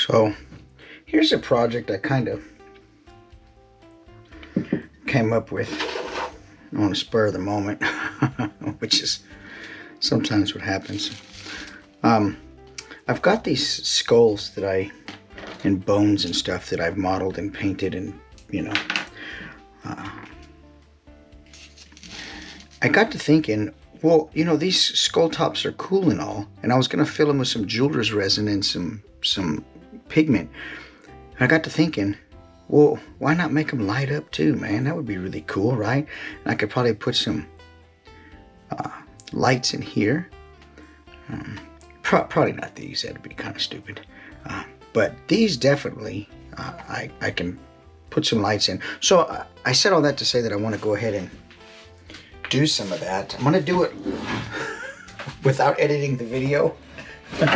So here's a project I kind of came up with on a spur of the moment, which is sometimes what happens. I've got these skulls that and bones and stuff that I've modeled and painted, and I got to thinking, well, these skull tops are cool and all, and I was gonna fill them with some jeweler's resin and some pigment. And I got to thinking, well, why not make them light up too, man? That would be really cool, right? And I could probably put some lights in here. Probably not these, that'd be kind of stupid. But these definitely, I can put some lights in. So I said all that to say that I want to go ahead and do some of that. I'm going to do it without editing the video.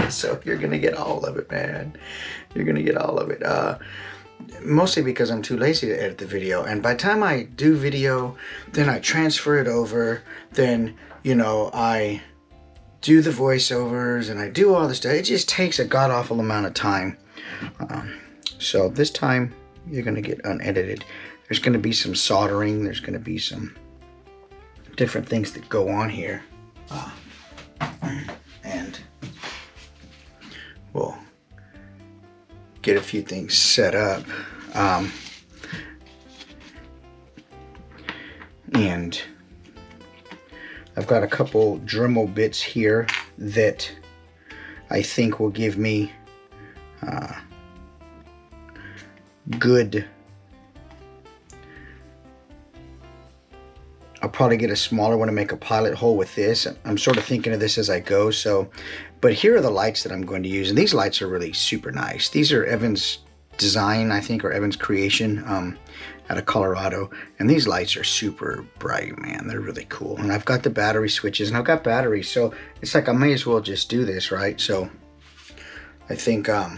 So you're going to get all of it, man. You're going to get all of it. Mostly because I'm too lazy to edit the video. And by the time I do video, then I transfer it over. Then, I do the voiceovers and I do all this stuff. It just takes a god-awful amount of time. So this time, you're going to get unedited. There's going to be some soldering. There's going to be some different things that go on here. And we'll get a few things set up. And I've got a couple Dremel bits here that I think will give me good. I'll probably get a smaller one to make a pilot hole with this. I'm sort of thinking of this as I go. But here are the lights that I'm going to use. And these lights are really super nice. These are Evan's design, I think, or Evan's creation out of Colorado. And these lights are super bright, man. They're really cool. And I've got the battery switches, and I've got batteries. So it's like I may as well just do this, right? So I think, oh,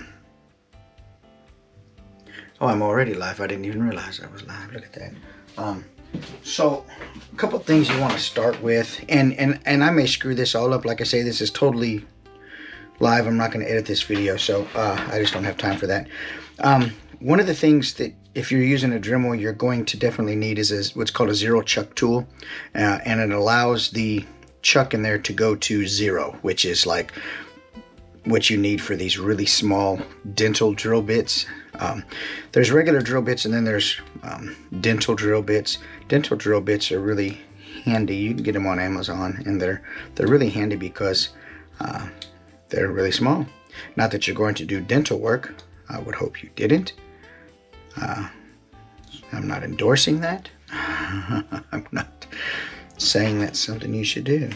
I'm already live. I didn't even realize I was live. Look at that. So a couple things you want to start with, and I may screw this all up. Like I say, this is totally live. I'm not going to edit this video, so I just don't have time for that. One of the things that if you're using a Dremel, you're going to definitely need is what's called a zero chuck tool, and it allows the chuck in there to go to 0, which is like what you need for these really small dental drill bits. There's regular drill bits, and then there's dental drill bits. Dental drill bits are really handy. You can get them on Amazon, and they're really handy because they're really small. Not that you're going to do dental work. I would hope you didn't. I'm not endorsing that. I'm not saying that's something you should do.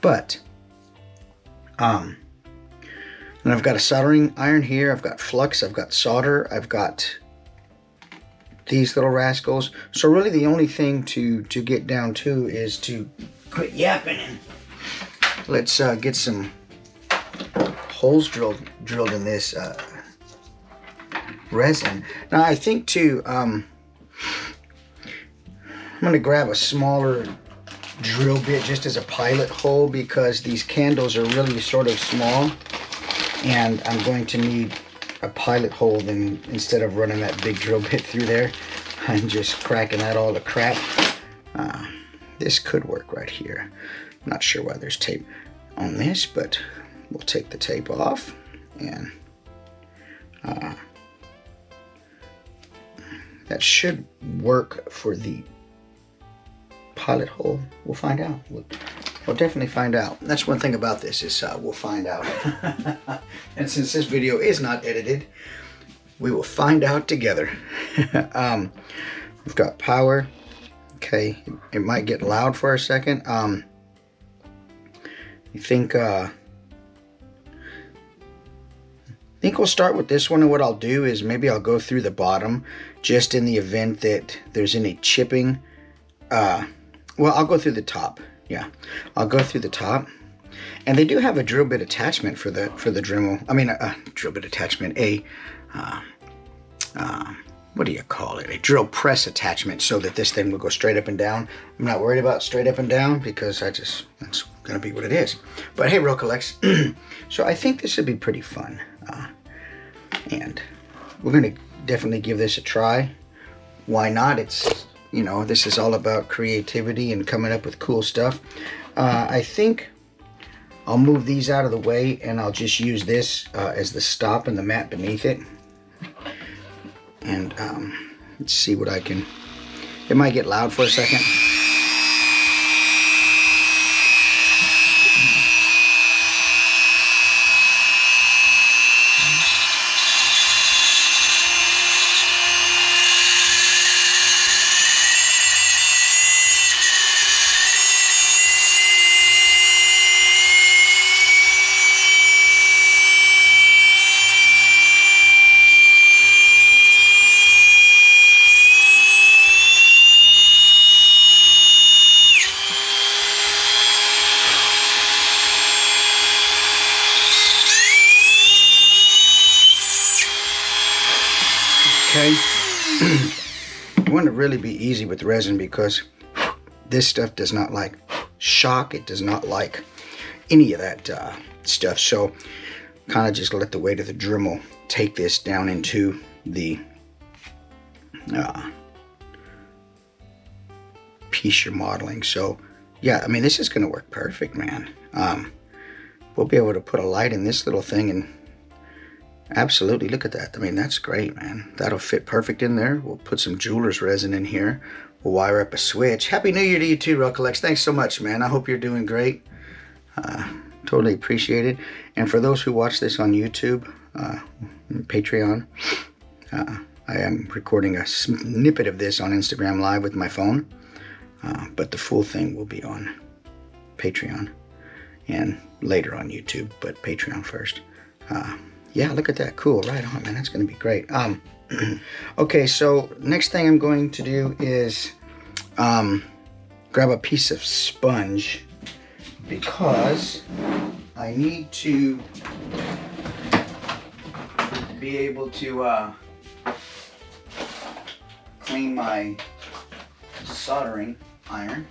But and I've got a soldering iron here. I've got flux. I've got solder. I've got these little rascals. So really the only thing to get down to is to quit yapping and let's get some holes drilled in this resin. Now I think too, I'm going to grab a smaller drill bit just as a pilot hole because these candles are really sort of small. And I'm going to need a pilot hole then instead of running that big drill bit through there and just cracking that all to crap. This could work right here. I'm not sure why there's tape on this, but we'll take the tape off and that should work for the pilot hole. We'll find out. We'll definitely find out. That's one thing about this is we'll find out. And since this video is not edited, we will find out together. We've got power. Okay, it might get loud for a second. You think we'll start with this one, and what I'll do is maybe I'll go through the bottom just in the event that there's any chipping. Well, I'll go through the top. Yeah, I'll go through the top, and they do have a drill bit attachment for the Dremel. I mean, a drill bit attachment, a what do you call it? A drill press attachment so that this thing will go straight up and down. I'm not worried about straight up and down because that's gonna be what it is. But hey, Rocolex, so I think this would be pretty fun. And we're gonna definitely give this a try. Why not? It's, you know, this is all about creativity and coming up with cool stuff. I think I'll move these out of the way and I'll just use this as the stop and the mat beneath it. And let's see what I can, it might get loud for a second. Okay, you want to really be easy with resin because this stuff does not like shock. It does not like any of that stuff. So kind of just let the weight of the Dremel take this down into the piece you're modeling. So yeah, I mean, this is going to work perfect, man. We'll be able to put a light in this little thing and absolutely, look at that. I mean, that's great, man. That'll fit perfect in there. We'll put some jeweler's resin in here. We'll wire up a switch. Happy New Year to you too, Rocolex. Thanks so much, man. I hope you're doing great. Totally appreciate it. And for those who watch this on YouTube, Patreon, I am recording a snippet of this on Instagram Live with my phone. But the full thing will be on Patreon and later on YouTube, but Patreon first. Yeah, look at that. Cool. Right on, man. That's going to be great. Okay, so next thing I'm going to do is grab a piece of sponge because I need to be able to clean my soldering iron.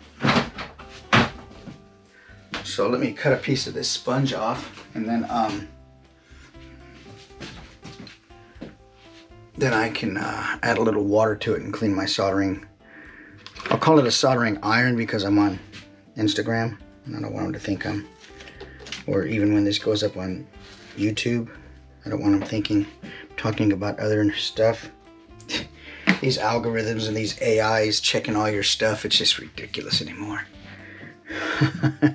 So let me cut a piece of this sponge off, and then I can add a little water to it and clean my soldering. I'll call it a soldering iron because I'm on Instagram and I don't want them to think I'm, or even when this goes up on YouTube, I don't want them thinking I'm talking about other stuff. These algorithms and these AIs checking all your stuff, it's just ridiculous anymore.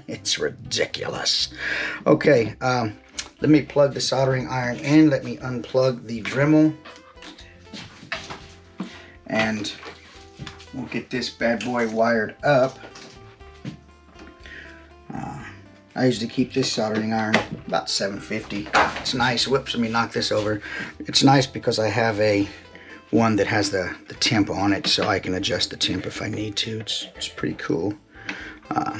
It's ridiculous. Okay, let me plug the soldering iron in. Let me unplug the Dremel. And we'll get this bad boy wired up. I usually keep this soldering iron about 750. It's nice. Whoops, let me knock this over. It's nice because I have one that has the temp on it, so I can adjust the temp if I need to. It's pretty cool. Let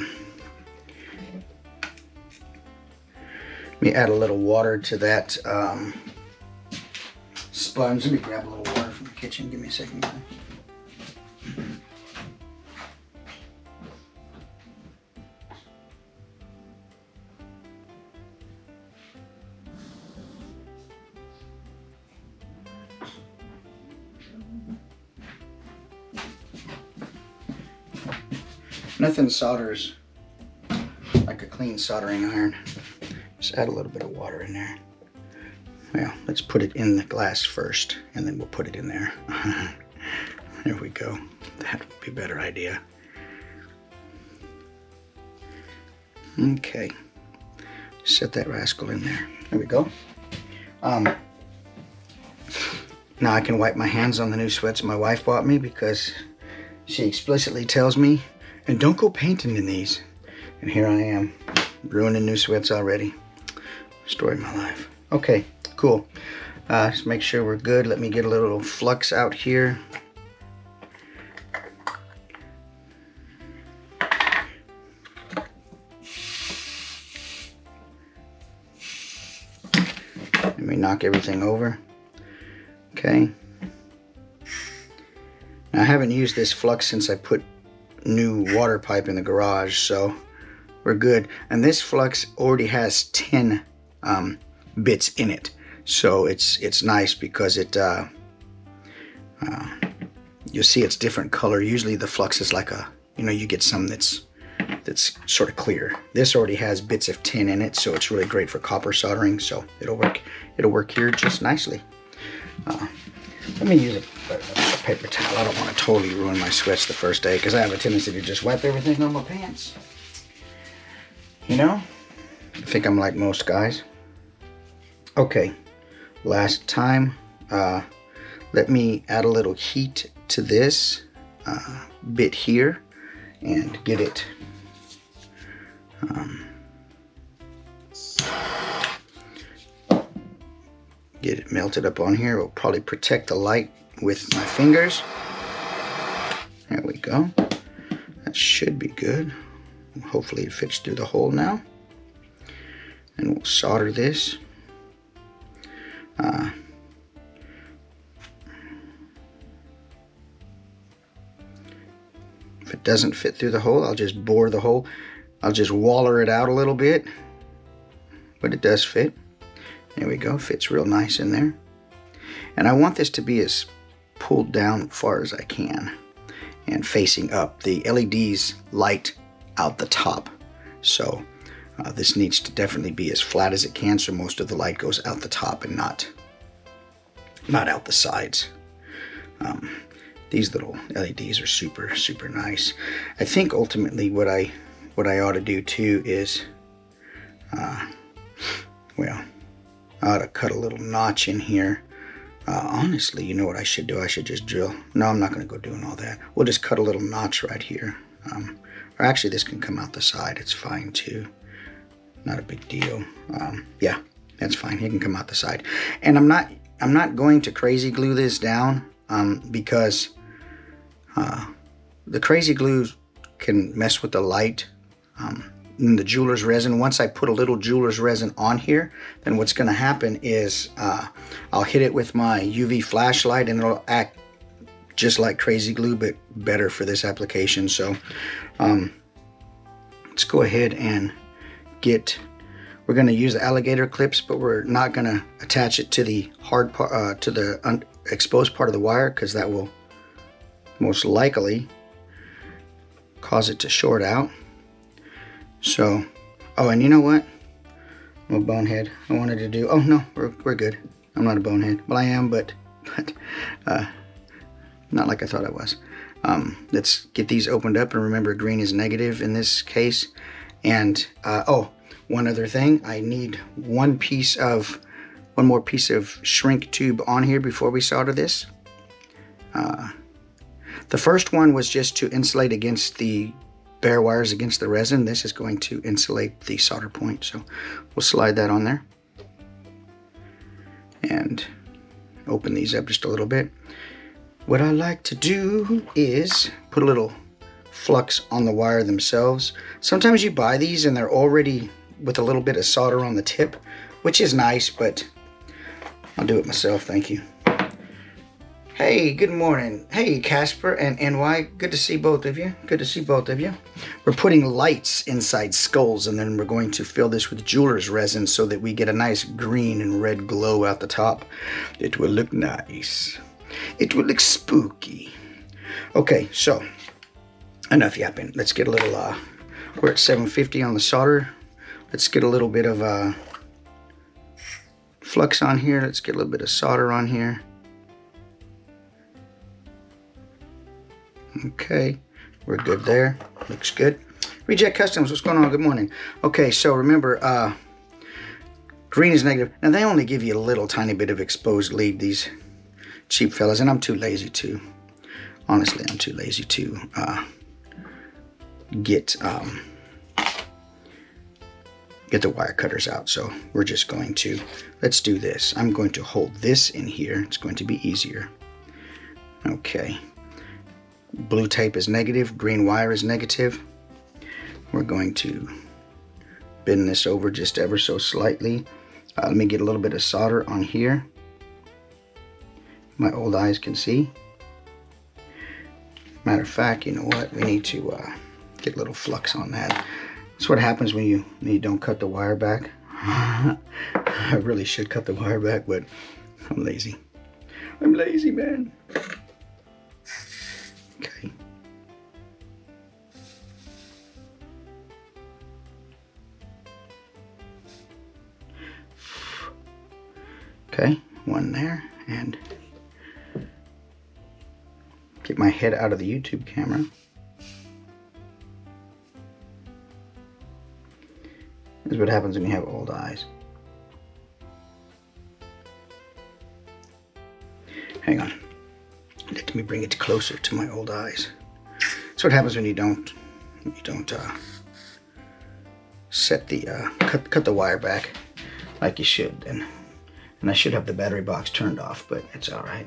me add a little water to that sponge. Let me grab a little water from the kitchen. Give me a second. Nothing solders like a clean soldering iron. Just add a little bit of water in there. Well, let's put it in the glass first, and then we'll put it in there. There we go. That would be a better idea. Okay. Set that rascal in there. There we go. Now I can wipe my hands on the new sweats my wife bought me because she explicitly tells me, and don't go painting in these. And here I am, ruining new sweats already. Story of my life. Okay, cool. Just make sure we're good. Let me get a little flux out here. Let me knock everything over. Okay. Now, I haven't used this flux since I put new water pipe in the garage, so we're good. And this flux already has 10 bits in it, so it's nice because it you'll see it's different color. Usually the flux is like a, you get some that's sort of clear. This already has bits of tin in it, so it's really great for copper soldering. So it'll work here just nicely. Let me use a paper towel. I don't want to totally ruin my sweats the first day because I have a tendency to just wipe everything on my pants. I think I'm like most guys. Okay, last time, let me add a little heat to this bit here and get it melted up on here. It'll probably protect the light with my fingers. There we go. That should be good. Hopefully it fits through the hole now. And we'll solder this. If it doesn't fit through the hole, I'll just bore the hole. I'll just waller it out a little bit, but it does fit. There we go, fits real nice in there. And I want this to be as pulled down far as I can and facing up. The LEDs light out the top, so this needs to definitely be as flat as it can, so most of the light goes out the top and not out the sides. These little LEDs are super, super nice. I think ultimately what I ought to do too is, well, I ought to cut a little notch in here. Honestly, you know what I should do? I should just drill. No, I'm not going to go doing all that. We'll just cut a little notch right here. Or actually, this can come out the side. It's fine too. Not a big deal. Yeah, that's fine. It can come out the side. And I'm not going to crazy glue this down because the crazy glue can mess with the light. In the jeweler's resin, once I put a little jeweler's resin on here, then what's going to happen is I'll hit it with my UV flashlight and it'll act just like crazy glue, but better for this application. So let's go ahead and we're going to use the alligator clips, but we're not going to attach it to the hard part, to the exposed part of the wire, because that will most likely cause it to short out. So, oh, and you know what? I'm a bonehead. I wanted to do, oh no, we're good. I'm not a bonehead. Well, I am, but not like I thought I was. Let's get these opened up, and remember, green is negative in this case. And oh, one other thing, I need one more piece of shrink tube on here before we solder this. The first one was just to insulate against the bare wires against the resin. This is going to insulate the solder point, so we'll slide that on there and open these up just a little bit. What I like to do is put a little flux on the wire themselves. Sometimes you buy these and they're already with a little bit of solder on the tip, which is nice, but I'll do it myself, thank you. Hey, good morning. Hey, Casper and NY. Good to see both of you. Good to see both of you. We're putting lights inside skulls, and then we're going to fill this with jeweler's resin so that we get a nice green and red glow out the top. It will look nice. It will look spooky. Okay, so enough yapping. Let's get a little, we're at 750 on the solder. Let's get a little bit of flux on here. Let's get a little bit of solder on here. Okay, we're good there. Looks good. Reject Customs, what's going on? Good morning. Okay, so remember, green is negative. Now, they only give you a little tiny bit of exposed lead, these cheap fellas, and I'm too lazy to, honestly, I'm too lazy to get the wire cutters out. So we're just going to, let's do this. I'm going to hold this in here. It's going to be easier. Okay. Blue tape is negative, green wire is negative. We're going to bend this over just ever so slightly. Let me get a little bit of solder on here. My old eyes can see. Matter of fact, you know what? We need to get a little flux on that. That's what happens when you don't cut the wire back. I really should cut the wire back, but I'm lazy. I'm lazy, man. Okay. Okay, one there, and get my head out of the YouTube camera. This is what happens when you have old eyes. Hang on. Let me bring it closer to my old eyes. That's what happens when you don't set the cut the wire back like you should. And I should have the battery box turned off, but it's all right.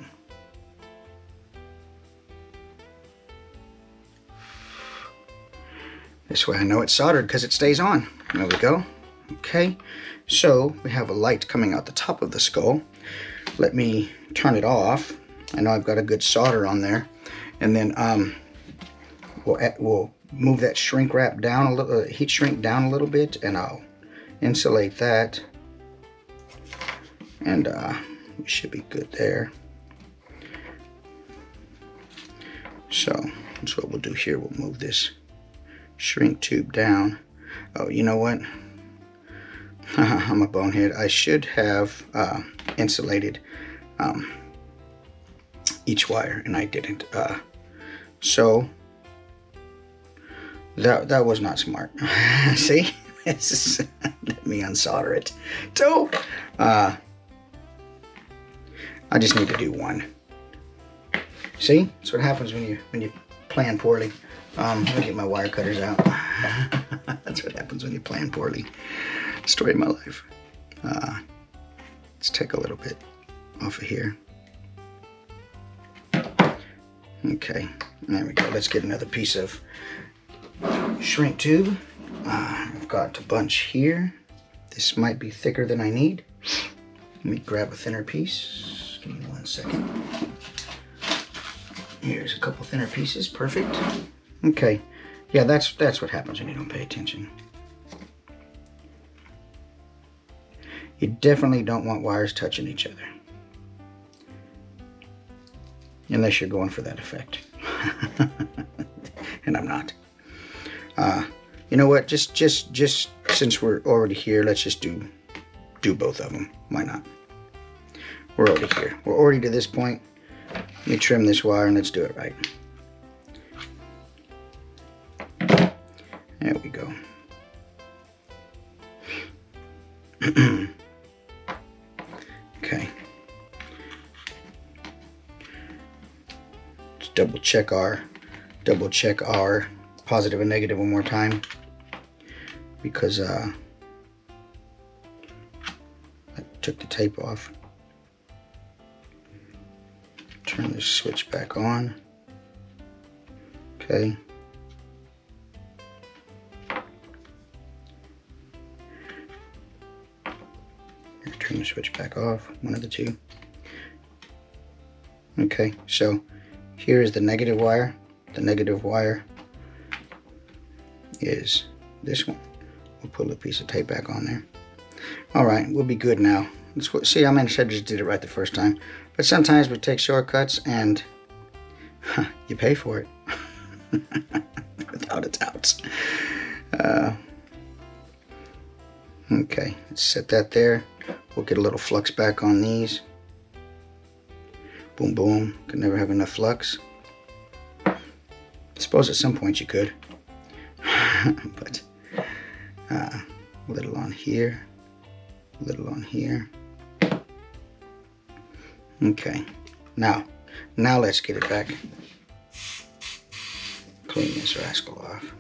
This way I know it's soldered because it stays on. There we go. Okay, so we have a light coming out the top of the skull. Let me turn it off. I know I've got a good solder on there. And then we'll move that shrink wrap down a little, heat shrink down a little bit, and I'll insulate that. And we should be good there. So that's what we'll do here. We'll move this shrink tube down. Oh, you know what? I'm a bonehead. I should have insulated each wire, and I didn't. So that was not smart. See, let me unsolder it. So I just need to do one. See, that's what happens when you plan poorly. Let me get my wire cutters out. That's what happens when you plan poorly. Story of my life. Let's take a little bit off of here. Okay, there we go. Let's get another piece of shrink tube. I've got a bunch here. This might be thicker than I need. Let me grab a thinner piece. Give me 1 second. Here's a couple thinner pieces. Perfect. Okay. Yeah, that's what happens when you don't pay attention. You definitely don't want wires touching each other. Unless you're going for that effect. And I'm not. You know what? Just since we're already here, let's just do both of them. Why not? We're already here. We're already to this point. Let me trim this wire and let's do it right. There we go. Okay. Let's double check our positive and negative one more time, because I took the tape off. Turn this switch back on. Okay. Turn the switch back off, one of the two. Okay, so here is the negative wire. The negative wire is this one. We'll put a piece of tape back on there. All right, we'll be good now. See, I managed to just did it right the first time. But sometimes we take shortcuts and you pay for it. Without a doubt. Okay, let's set that there. We'll get a little flux back on these. Boom, boom. Could never have enough flux. I suppose at some point you could. But a little on here. A little on here. Okay. Now let's get it back. Clean this rascal off.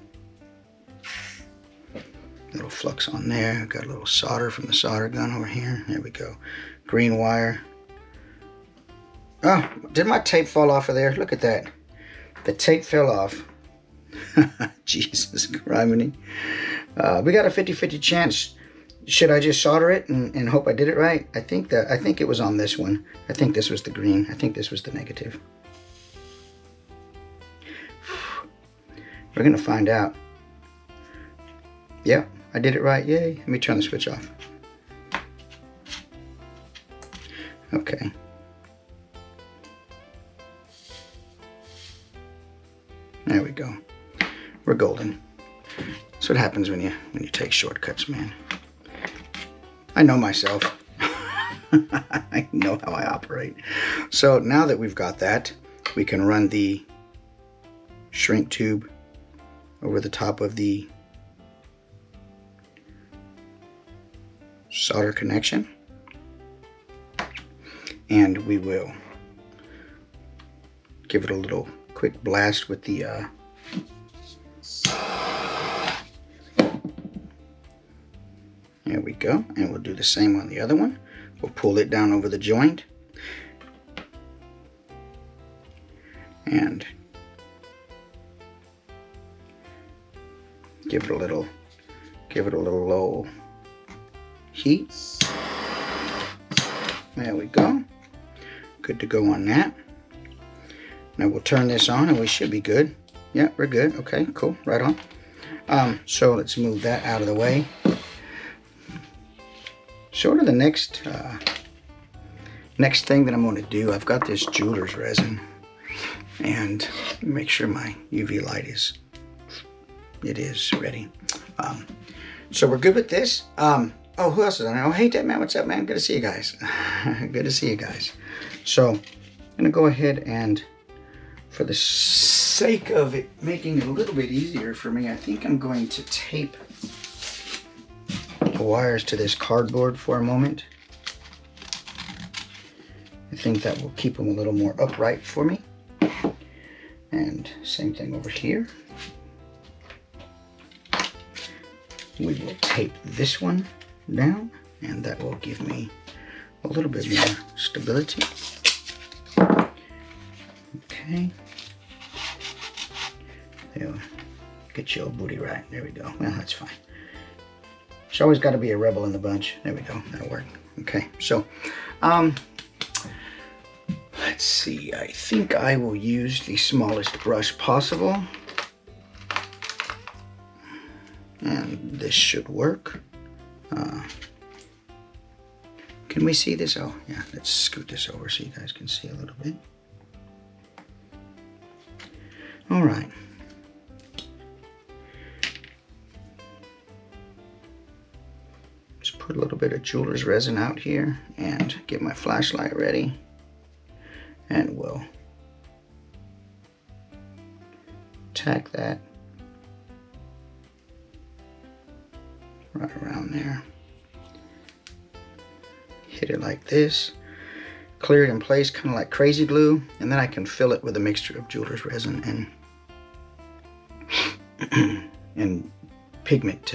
Little flux on there. Got a little solder from the solder gun over here. There we go. Green wire. Oh, did my tape fall off of there? Look at that. The tape fell off. Jesus criminy. We got a 50-50 chance. Should I just solder it and hope I did it right? I think it was on this one. I think this was the green. I think this was the negative. We're gonna find out. Yep, I did it right, yay. Let me turn the switch off. Okay. There we go. We're golden. That's what happens when you take shortcuts, man. I know myself. I know how I operate. So now that we've got that, we can run the shrink tube over the top of the solder connection, and we will give it a little quick blast with the there we go, and we'll do the same on the other one. We'll pull it down over the joint and give it a little low heat. There we go. Good to go on that. Now we'll turn this on and we should be good. Yeah, we're good. Okay, cool. Right on. So let's move that out of the way. Sort of the next thing that I'm going to do, I've got this jeweler's resin, and make sure my UV light is ready. So we're good with this. Oh, who else is on there? Oh, hey, Dad, man, what's up, man? Good to see you guys. Good to see you guys. So I'm gonna go ahead and, for the sake of it making it a little bit easier for me, I think I'm going to tape the wires to this cardboard for a moment. I think that will keep them a little more upright for me. And same thing over here. We will tape this one down, and that will give me a little bit more stability. Okay. There, get your booty right. There we go. Well, that's fine. There's always got to be a rebel in the bunch. There we go. That'll work. Okay. So, let's see. I think I will use the smallest brush possible. And this should work. Can we see this? Oh, yeah. Let's scoot this over so you guys can see a little bit. All right. Just put a little bit of jeweler's resin out here and get my flashlight ready. And we'll tack that right around there. Hit it like this, clear it in place kind of like crazy glue, and then I can fill it with a mixture of jeweler's resin and pigment.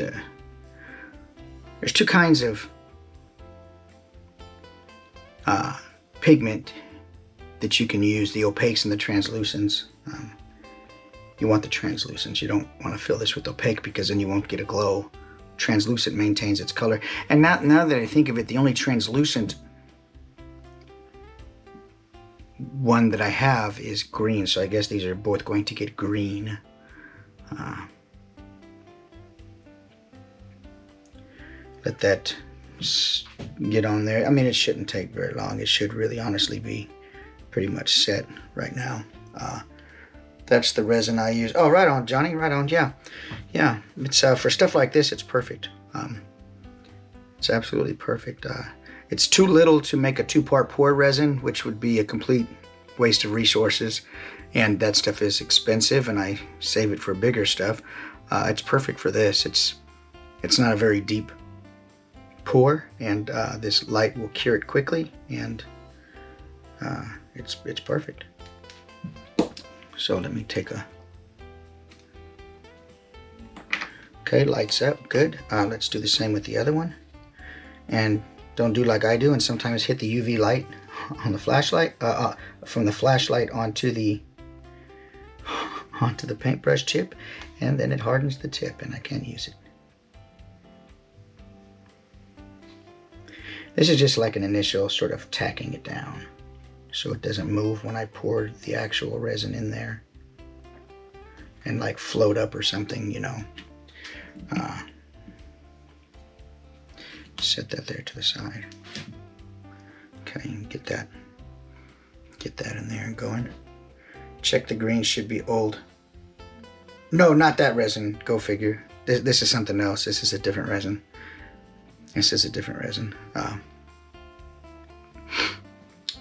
There's two kinds of pigment that you can use, the opaques and the translucents. You want the translucents. You don't want to fill this with opaque because then you won't get a glow. Translucent maintains its color. And now that I think of it, the only translucent one that I have is green, so I guess these are both going to get green. Let that get on there. I mean, it shouldn't take very long. It should really honestly be pretty much set right now. That's the resin I use. Oh, right on, Johnny, right on. Yeah, it's for stuff like this, it's perfect. It's absolutely perfect. It's too little to make a 2-part pour resin, which would be a complete waste of resources, and that stuff is expensive, and I save it for bigger stuff. It's perfect for this. It's not a very deep pour, and this light will cure it quickly, and it's perfect. So let me take a... Okay, lights up, good. Let's do the same with the other one. And don't do like I do and sometimes hit the UV light on the flashlight, from the flashlight onto the paintbrush tip, and then it hardens the tip and I can't use it. This is just like an initial sort of tacking it down so it doesn't move when I pour the actual resin in there. and like float up or something, you know. Set that there to the side. Okay, get that in there and going. Check the green, should be old. No, not that resin, go figure. This is something else. This is a different resin.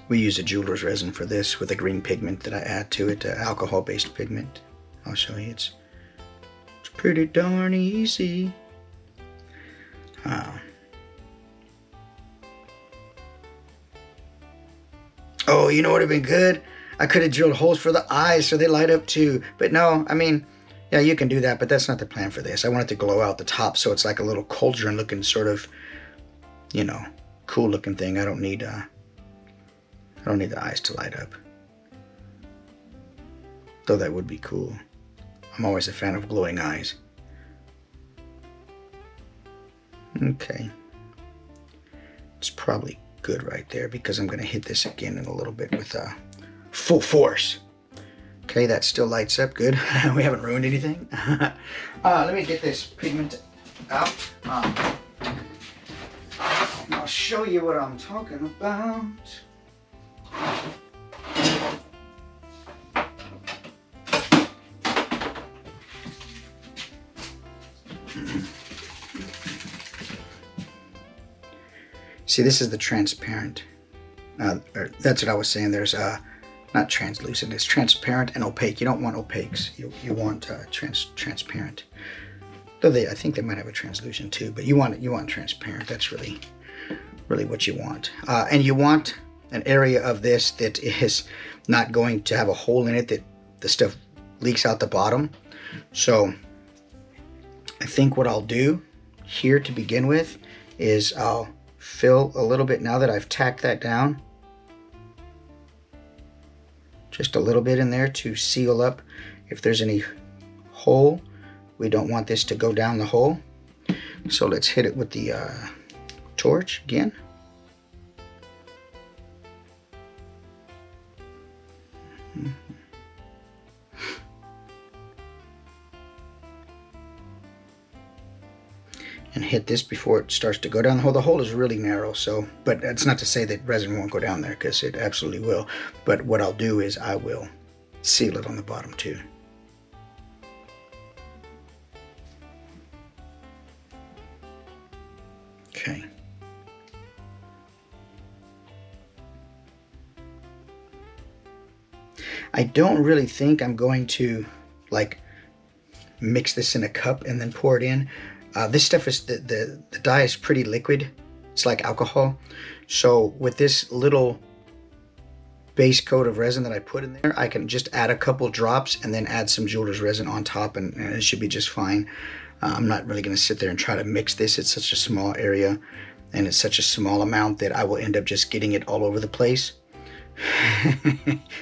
We use a jeweler's resin for this with a green pigment that I add to it, alcohol-based pigment. I'll show you. It's pretty darn easy. Oh, you know what would have been good? I could have drilled holes for the eyes so they light up too. But no, I mean, yeah, you can do that, but that's not the plan for this. I want it to glow out the top so it's like a little cauldron looking sort of, you know, cool looking thing. I don't need the eyes to light up. Though that would be cool. I'm always a fan of glowing eyes. Okay. It's probably good right there because I'm going to hit this again in a little bit with full force. Okay, that still lights up good. We haven't ruined anything. Let me get this pigment out. I'll show you what I'm talking about. See, this is the transparent. That's what I was saying. There's not translucent. It's transparent and opaque. You don't want opaques. You want transparent. Though I think they might have a translucent too. But you want transparent. That's really what you want. And you want an area of this that is not going to have a hole in it that the stuff leaks out the bottom. So I think what I'll do here to begin with is I'll fill a little bit now that I've tacked that down. Just a little bit in there to seal up if there's any hole. We don't want this to go down the hole. So let's hit it with the torch again. And hit this before it starts to go down the hole. The hole is really narrow, so, but that's not to say that resin won't go down there, because it absolutely will. But what I'll do is I will seal it on the bottom too. Okay. I don't really think I'm going to like mix this in a cup and then pour it in. This stuff is, the dye is pretty liquid. It's like alcohol. So with this little base coat of resin that I put in there, I can just add a couple drops and then add some jeweler's resin on top, and it should be just fine. I'm not really going to sit there and try to mix this. It's such a small area and it's such a small amount that I will end up just getting it all over the place.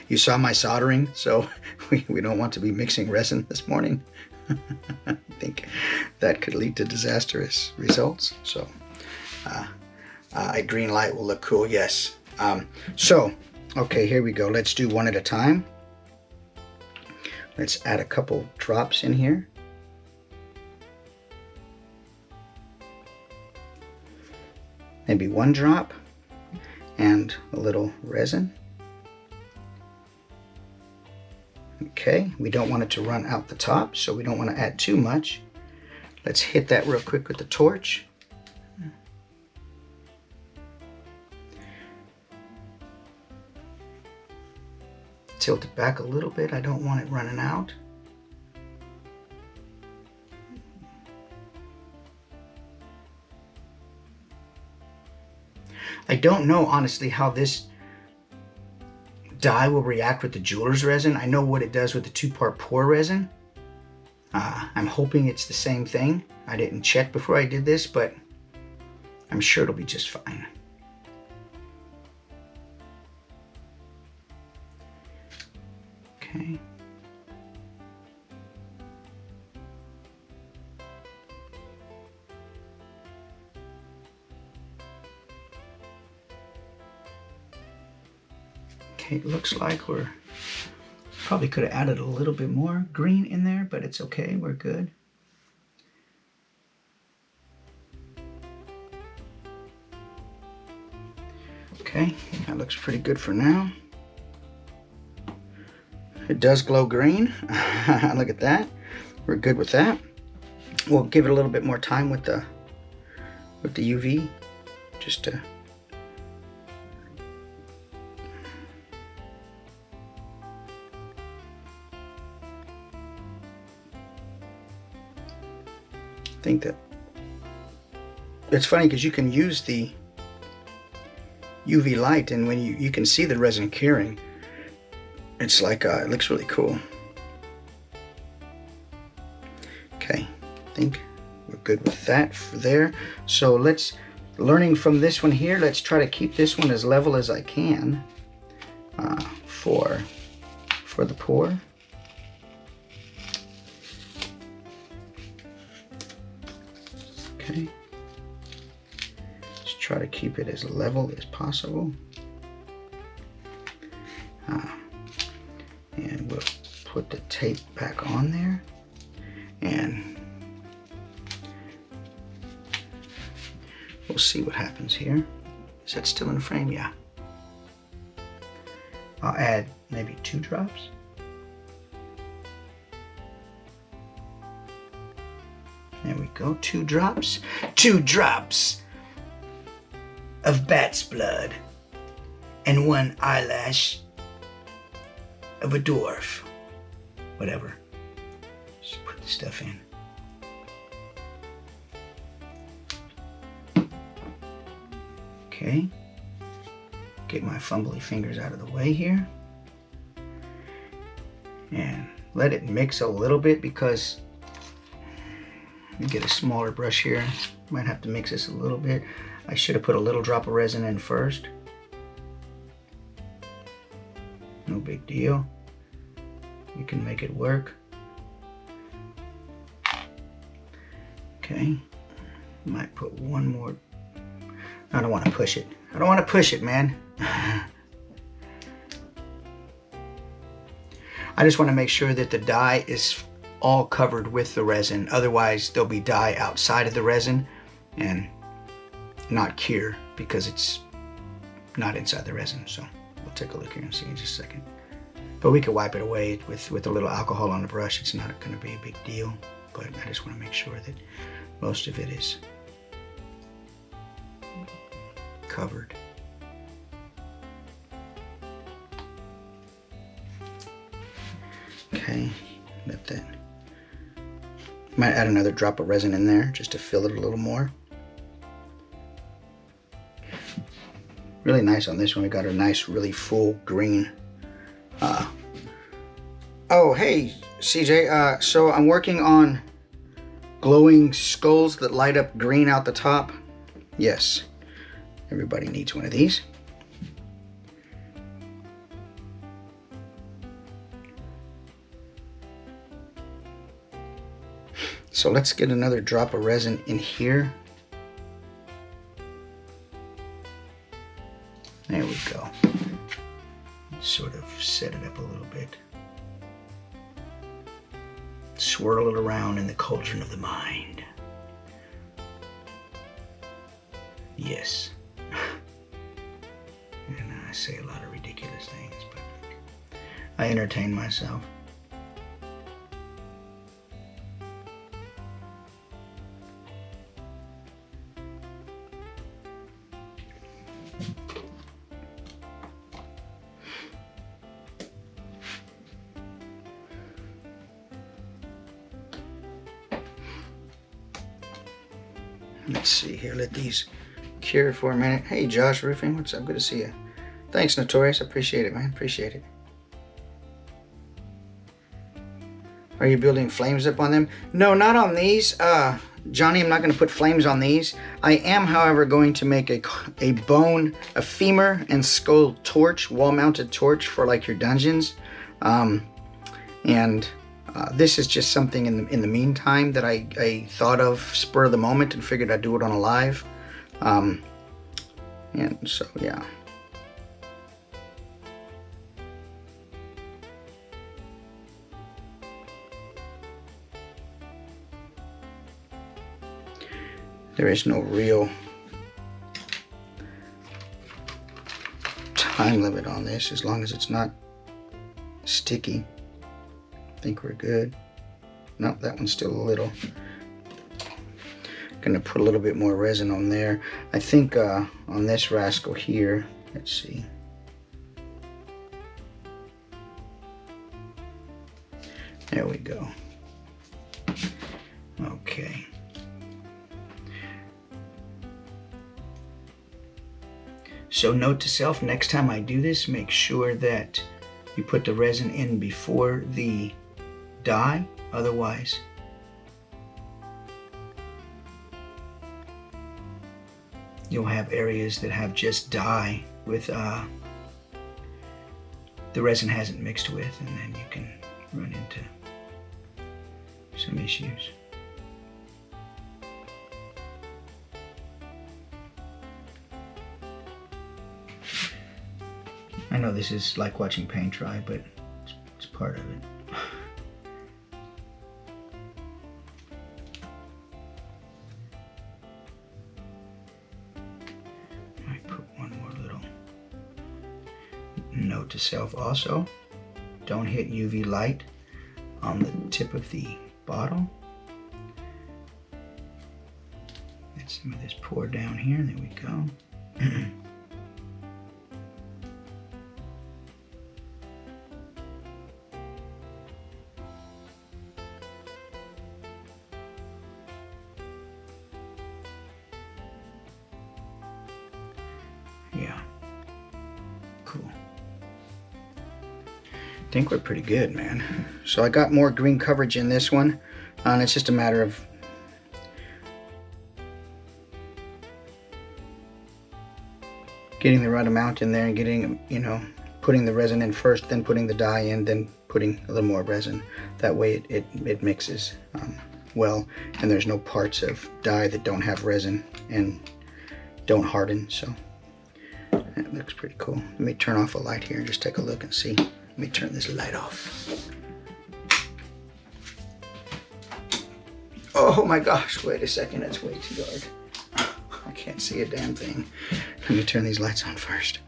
You saw my soldering, so we don't want to be mixing resin this morning. I think that could lead to disastrous results. So a green light will look cool, yes. So okay, here we go. Let's do one at a time. Let's add a couple drops in here. Maybe one drop and a little resin. Okay, we don't want it to run out the top, so we don't want to add too much. Let's hit that real quick with the torch. Tilt it back a little bit. I don't want it running out. I don't know, honestly, how this dye will react with the jeweler's resin. I know what it does with the 2-part pour resin. I'm hoping it's the same thing. I didn't check before I did this, but I'm sure it'll be just fine. Okay. Okay, it looks like we're Probably could have added a little bit more green in there, but it's okay, we're good. Okay, that looks pretty good for now. It does glow green. Look at that. We're good with that. We'll give it a little bit more time with the UV, just to think that it's funny because you can use the UV light, and when you can see the resin curing, it's like it looks really cool. Okay, I think we're good with that for there. So learning from this one here, let's try to keep this one as level as I can for the pour. Okay, let's try to keep it as level as possible. And we'll put the tape back on there, and we'll see what happens here. Is that still in frame? Yeah. I'll add maybe 2 drops. There we go, 2 drops. 2 drops of bat's blood and 1 eyelash of a dwarf. Whatever. Just put the stuff in. Okay. Get my fumbly fingers out of the way here. And let it mix a little bit, because let me get a smaller brush here. Might have to mix this a little bit. I should have put a little drop of resin in first. No big deal. We can make it work. Okay. Might put 1 more. I don't want to push it. I don't want to push it, man. I just want to make sure that the dye is all covered with the resin. Otherwise, there'll be dye outside of the resin and not cure because it's not inside the resin. So we'll take a look here and see in just a second. But we can wipe it away with a little alcohol on the brush. It's not going to be a big deal, but I just want to make sure that most of it is covered. Okay, let that. Might add another drop of resin in there just to fill it a little more. Really nice on this one. We got a nice, really full green. Oh, hey, CJ. So I'm working on glowing skulls that light up green out the top. Yes, everybody needs one of these. So let's get another drop of resin in here. There we go. Sort of set it up a little bit. Swirl it around in the cauldron of the mind. Yes. And I say a lot of ridiculous things, but I entertain myself. Let's see here, let these cure for a minute. Hey Josh Roofing, what's up? Good to see you. Thanks Notorious, appreciate it, man, appreciate it. Are you building flames up on them? No, not on these. Johnny, I'm not going to put flames on these. I am, however, going to make a bone, a femur and skull torch, wall-mounted torch for like your dungeons. This is just something in the meantime that I thought of spur of the moment and figured I'd do it on a live. And so, yeah. There is no real time limit on this, as long as it's not sticky. I think we're good. Nope, that one's still a little. Gonna put a little bit more resin on there. I think on this rascal here, let's see. There we go. Okay. So note to self, next time I do this, make sure that you put the resin in before the dye, otherwise you'll have areas that have just dye with the resin hasn't mixed with, and then you can run into some issues. I know this is like watching paint dry, but it's part of it. I put one more little note to self also. Don't hit UV light on the tip of the bottle. Get some of this poured down here. There we go. Yeah, cool. I think we're pretty good, man. So I got more green coverage in this one, and it's just a matter of getting the right amount in there and getting, you know, putting the resin in first, then putting the dye in, then putting a little more resin. That way it mixes well, and there's no parts of dye that don't have resin and don't harden. So that looks pretty cool. Let me turn off a light here and just take a look and see. Let me turn this light off. Oh my gosh, wait a second, it's way too dark. I can't see a damn thing. Let me turn these lights on first.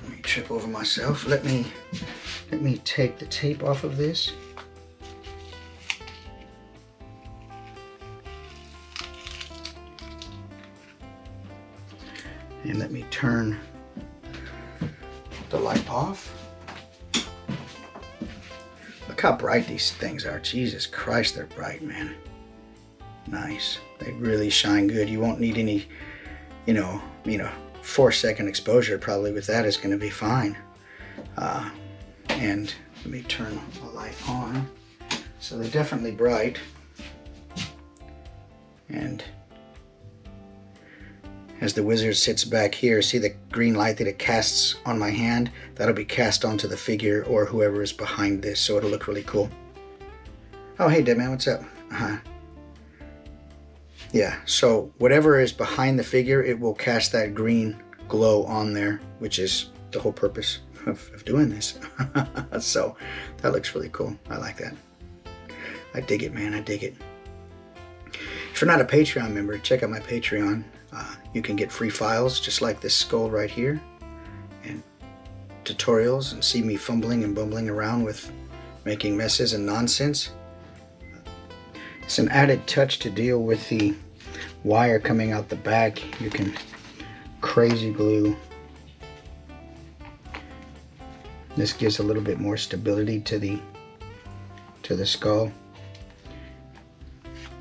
Let me trip over myself. Let me take the tape off of this. And let me turn the light off. Look how bright these things are. Jesus Christ, they're bright, man. Nice. They really shine good. You won't need any, you know, 4-second exposure probably with that is going to be fine. And let me turn the light on. So they're definitely bright. And as the wizard sits back here, see the green light that it casts on my hand? That'll be cast onto the figure or whoever is behind this, so it'll look really cool. Oh, hey, Deadman, what's up? Yeah, so whatever is behind the figure, it will cast that green glow on there, which is the whole purpose of doing this. So that looks really cool. I like that. I dig it, man. I dig it. If you're not a Patreon member, check out my Patreon. You can get free files just like this skull right here, and tutorials, and see me fumbling and bumbling around with making messes and nonsense. It's an added touch to deal with the wire coming out the back. You can crazy glue. This gives a little bit more stability to the skull,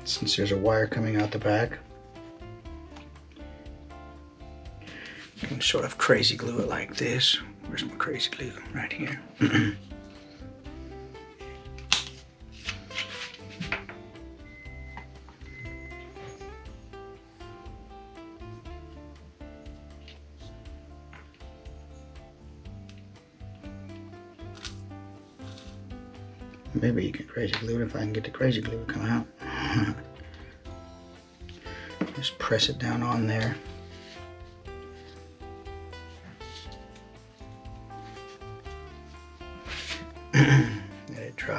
since there's a wire coming out the back. You can sort of crazy glue it like this. Where's my crazy glue? Right here. Maybe you can crazy glue it if I can get the crazy glue to come out. Just press it down on there.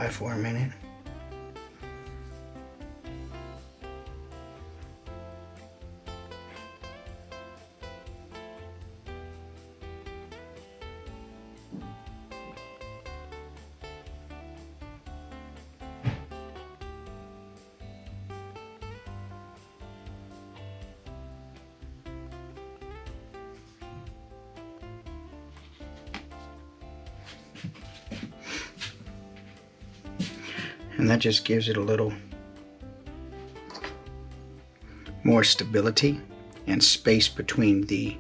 dry for a minute. And that just gives it a little more stability and space between the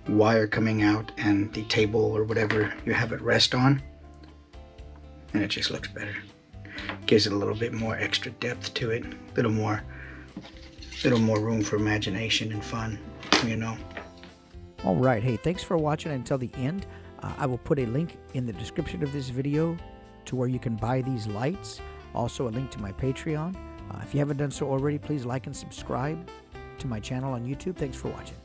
wire coming out and the table or whatever you have it rest on. And it just looks better. Gives it a little bit more extra depth to it, a little more room for imagination and fun, you know. All right, hey, thanks for watching until the end. I will put a link in the description of this video to where you can buy these lights. Also a link to my Patreon. If you haven't done so already, please like and subscribe to my channel on YouTube. Thanks for watching.